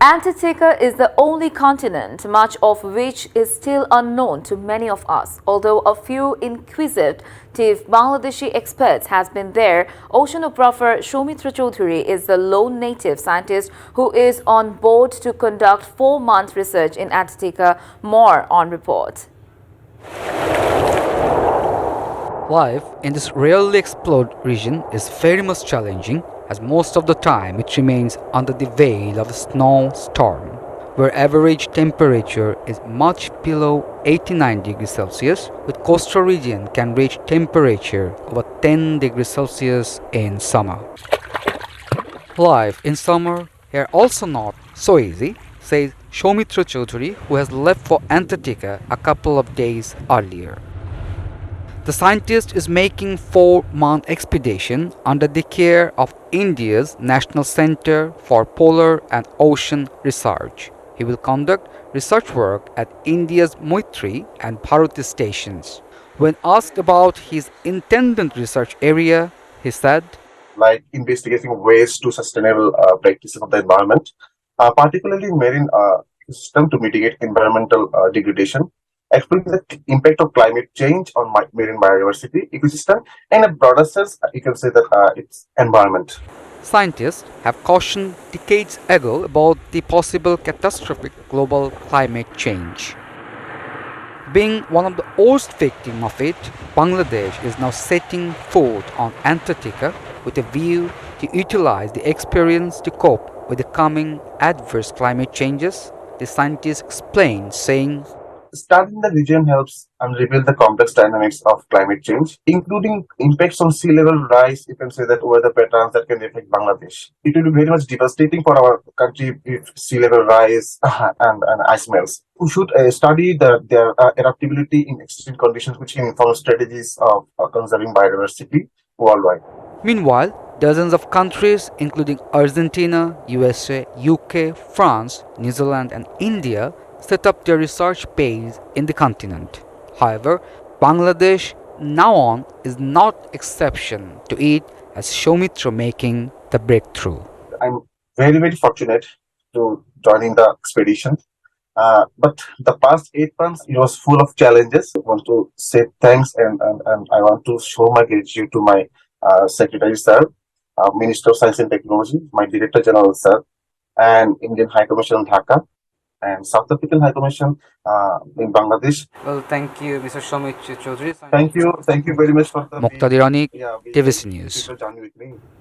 Antarctica is the only continent, much of which is still unknown to many of us. Although a few inquisitive Bangladeshi experts has been there, oceanographer Soumitra Choudhury is the lone native scientist who is on board to conduct 4-month research in Antarctica. More on report. Life in this rarely explored region is very much challenging, as most of the time it remains under the veil of a snowstorm, where average temperature is much below 89 degrees Celsius, with coastal region can reach temperature over 10 degrees Celsius in summer. Life in summer here also not so easy, says Soumitra Choudhury, who has left for Antarctica a couple of days earlier. The scientist is making 4-month expedition under the care of India's National Center for Polar and Ocean Research. He will conduct research work at India's Maitri and Bharati stations. When asked about his intended research area, he said, like investigating ways to sustainable practices of the environment, particularly in marine system to mitigate environmental degradation, exploring the impact of climate change on marine biodiversity, ecosystem, and in a broader sense, you can say that it's environment. Scientists have cautioned decades ago about the possible catastrophic global climate change. Being one of the worst victims of it, Bangladesh is now setting foot on Antarctica with a view to utilize the experience to cope with the coming adverse climate changes, the scientists explained, saying, Studying the region helps and reveal the complex dynamics of climate change, including impacts on sea level rise. You can say that weather patterns that can affect Bangladesh. It will be very much devastating for our country if sea level rise and ice melts. We should study their adaptability in extreme conditions, which can inform strategies of conserving biodiversity worldwide. Meanwhile, dozens of countries, including Argentina, USA, UK, France, New Zealand, and India, set up their research base in the continent. However, Bangladesh now on is not exception to it, as Soumitra making the breakthrough. I'm very fortunate to joining the expedition. But the past 8 months, it was full of challenges. I want to say thanks and I want to show my gratitude to my Secretary Sir, Minister of Science and Technology, my Director General Sir, and Indian High Commission in Dhaka, and South African High Commission in Bangladesh. Well, thank you, Mr. Soumitra Choudhury. Thank you very much for the Muqtadir Anik, yeah, DBC News. journey with me.